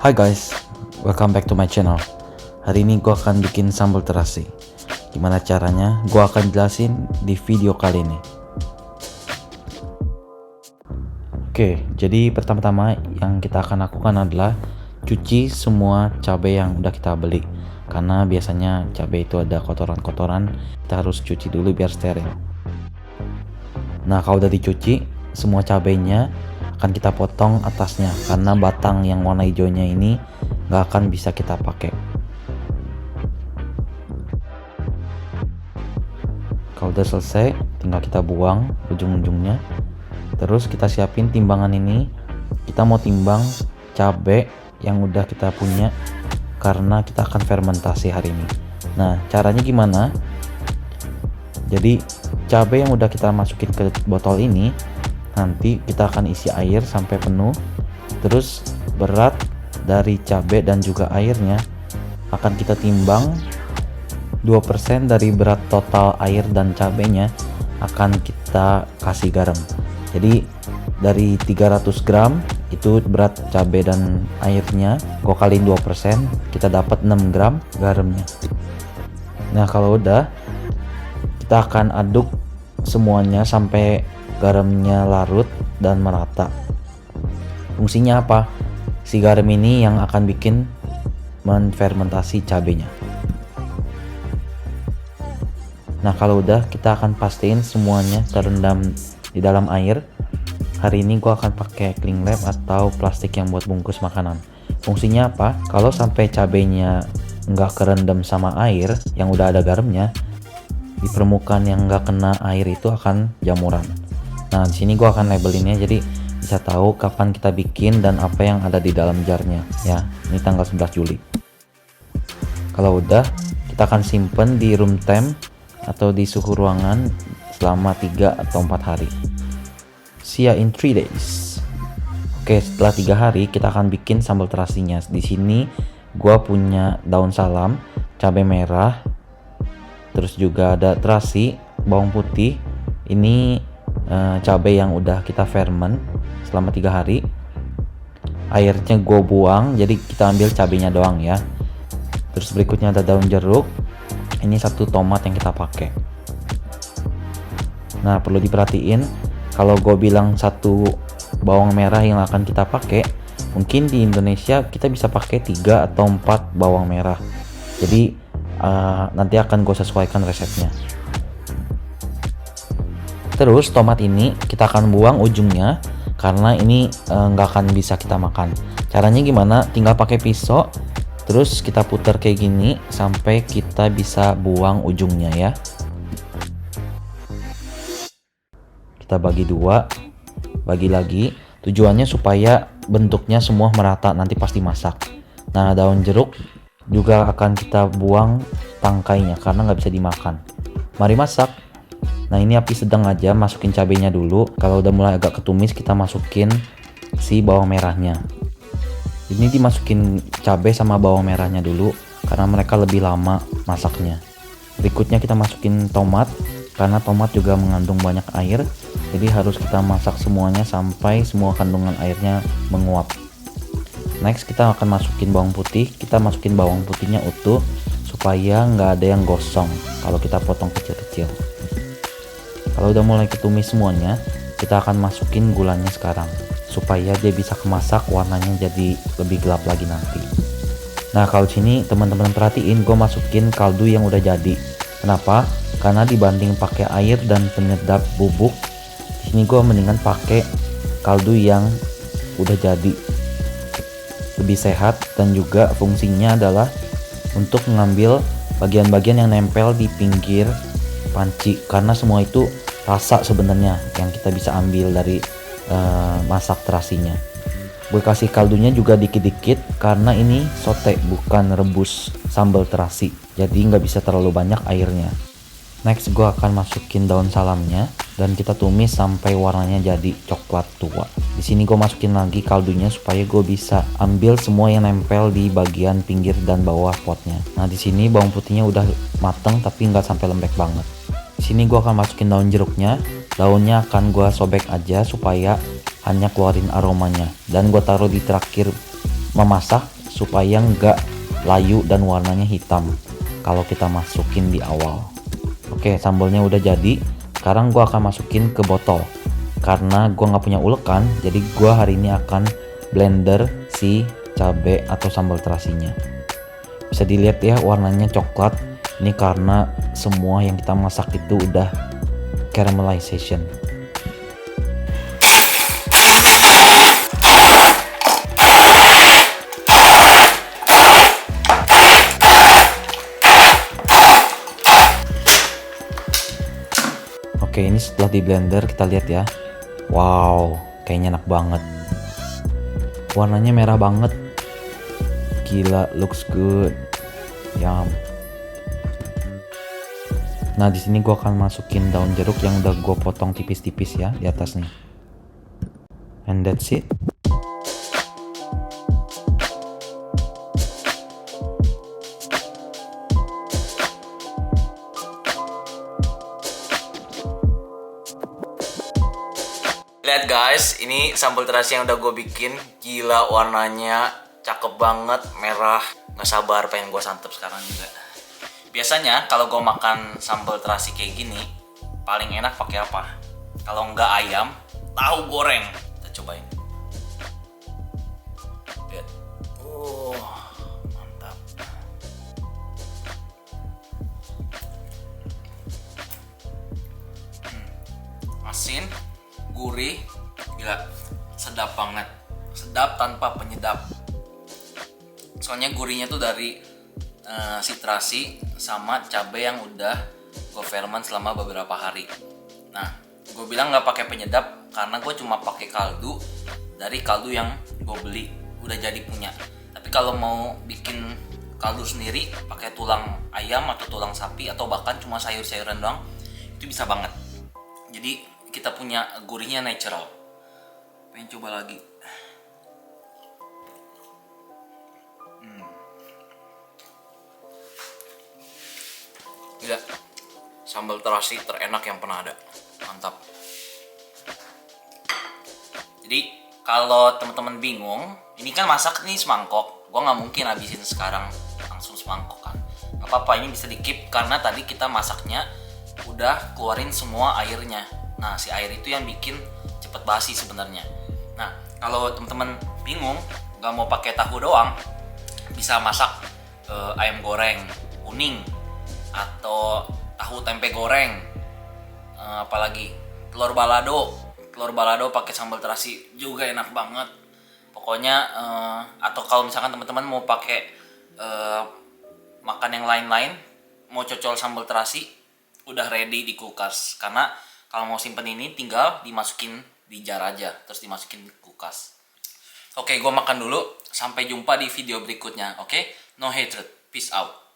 Hai guys, welcome back to my channel. Hari ini gue akan bikin sambal terasi. Gimana caranya? Gue akan jelasin di video kali ini. Oke, jadi pertama-tama yang kita akan lakukan adalah cuci semua cabai yang udah kita beli. Karena biasanya cabai itu ada kotoran-kotoran, kita harus cuci dulu biar steril. Nah, kalau udah dicuci, semua cabainya akan kita potong atasnya karena batang yang warna hijaunya ini nggak akan bisa kita pakai. Kalau udah selesai, tinggal kita buang ujung-ujungnya. Terus kita siapin timbangan ini. Kita mau timbang cabai yang udah kita punya karena kita akan fermentasi hari ini. Nah, caranya gimana? Jadi cabai yang udah kita masukin ke botol ini, nanti kita akan isi air sampai penuh. Terus berat dari cabai dan juga airnya akan kita timbang. 2% dari berat total air dan cabainya akan kita kasih garam. Jadi dari 300 gram itu berat cabai dan airnya, gua kaliin 2%, kita dapat 6 gram garamnya. Nah, kalau udah, kita akan aduk semuanya sampai garamnya larut dan merata. Fungsinya apa? Si garam ini yang akan bikin menfermentasi cabenya. Nah, kalau udah, kita akan pastiin semuanya terendam di dalam air. Hari ini gua akan pakai cling wrap atau plastik yang buat bungkus makanan. Fungsinya apa? Kalau sampai cabenya nggak kerendam sama air yang udah ada garamnya, di permukaan yang nggak kena air itu akan jamuran. Nah, di sini gua akan labelinnya jadi bisa tahu kapan kita bikin dan apa yang ada di dalam jarnya ya. Ini tanggal 11 Juli. Kalau udah, kita akan simpen di room temp atau di suhu ruangan selama 3 atau 4 hari. See ya in 3 days. Oke, setelah 3 hari kita akan bikin sambal terasinya. Di sini gua punya daun salam, cabai merah, terus juga ada terasi, bawang putih. Ini cabai yang udah kita ferment selama 3 hari. Airnya gue buang, jadi kita ambil cabainya doang ya. Terus berikutnya ada daun jeruk. Ini 1 tomat yang kita pakai. Nah, perlu diperhatiin, kalau gue bilang 1 bawang merah yang akan kita pakai, mungkin di Indonesia kita bisa pakai 3 atau 4 bawang merah. Jadi nanti akan gue sesuaikan resepnya. Terus tomat ini kita akan buang ujungnya karena ini nggak akan bisa kita makan. Caranya gimana? Tinggal pakai pisau, terus kita putar kayak gini sampai kita bisa buang ujungnya ya. Kita bagi 2, bagi lagi. Tujuannya supaya bentuknya semua merata nanti pasti masak. Nah, daun jeruk juga akan kita buang tangkainya karena nggak bisa dimakan. Mari masak. Nah, ini api sedang aja, masukin cabenya dulu. Kalau udah mulai agak ketumis, kita masukin si bawang merahnya. Ini dimasukin cabai sama bawang merahnya dulu karena mereka lebih lama masaknya. Berikutnya kita masukin tomat karena tomat juga mengandung banyak air. Jadi harus kita masak semuanya sampai semua kandungan airnya menguap. Next, kita akan masukin bawang putih. Kita masukin bawang putihnya utuh supaya nggak ada yang gosong kalau kita potong kecil-kecil. Kalau udah mulai ketumis semuanya, kita akan masukin gulanya sekarang supaya dia bisa kemasak, warnanya jadi lebih gelap lagi nanti. Nah, kalau sini teman-teman perhatiin, gue masukin kaldu yang udah jadi. Kenapa? Karena dibanding pakai air dan penyedap bubuk, di sini gue mendingan pakai kaldu yang udah jadi. Lebih sehat dan juga fungsinya adalah untuk mengambil bagian-bagian yang nempel di pinggir panci, karena semua itu rasa sebenarnya yang kita bisa ambil dari masak terasinya. Gue kasih kaldunya juga dikit-dikit karena ini sote bukan rebus sambal terasi, jadi nggak bisa terlalu banyak airnya. Next, gue akan masukin daun salamnya dan kita tumis sampai warnanya jadi coklat tua. Di sini gue masukin lagi kaldunya supaya gue bisa ambil semua yang nempel di bagian pinggir dan bawah potnya. Nah, di sini bawang putihnya udah mateng tapi nggak sampai lembek banget. Di sini gue akan masukin daun jeruknya. Daunnya akan gue sobek aja supaya hanya keluarin aromanya. Dan gue taruh di terakhir memasak supaya nggak layu dan warnanya hitam kalau kita masukin di awal. Oke, sambalnya udah jadi. Sekarang gua akan masukin ke botol. Karena gua nggak punya ulekan, jadi gua hari ini akan blender si cabe atau sambal terasinya. Bisa dilihat ya, warnanya coklat. Ini karena semua yang kita masak itu udah caramelization. Oke, ini setelah di blender kita lihat ya. Wow, kayaknya enak banget. Warnanya merah banget. Gila, looks good. Yum. Nah, di sini gua akan masukin daun jeruk yang udah gua potong tipis-tipis ya di atas nih. And that's it. Lihat guys, ini sambal terasi yang udah gue bikin. Gila, warnanya cakep banget, merah. Nggak sabar pengen gue santap sekarang juga. Biasanya kalau gue makan sambal terasi kayak gini, paling enak pakai apa? Kalau nggak ayam, tahu goreng. Kita cobain. Lihat. Mantap. Asin, gurih, gila, sedap banget, sedap tanpa penyedap. Soalnya gurihnya tuh dari si terasi sama cabai yang udah gue ferment selama beberapa hari. Nah, gue bilang nggak pakai penyedap karena gue cuma pakai kaldu dari kaldu yang gue beli udah jadi punya. Tapi kalau mau bikin kaldu sendiri pakai tulang ayam atau tulang sapi atau bahkan cuma sayur-sayuran doang, itu bisa banget. Jadi kita punya gurihnya natural. Pengen coba lagi. Gila, sambal terasi terenak yang pernah ada. Mantap. Jadi kalau teman-teman bingung, ini kan masak nih semangkok. Gua nggak mungkin habisin sekarang langsung semangkok kan. Gak apa-apa, ini bisa di-keep karena tadi kita masaknya udah keluarin semua airnya. Nah, si air itu yang bikin cepet basi sebenarnya. Nah, kalau teman-teman bingung nggak mau pakai tahu doang, bisa masak ayam goreng kuning atau tahu tempe goreng, apalagi telur balado pakai sambal terasi juga enak banget. Pokoknya atau kalau misalkan teman-teman mau pakai makan yang lain-lain, mau cocol sambal terasi, udah ready di kulkas. Karena kalau mau simpen ini tinggal dimasukin di jar aja, terus dimasukin di kulkas. Oke, gue makan dulu. Sampai jumpa di video berikutnya. Oke, no hatred. Peace out.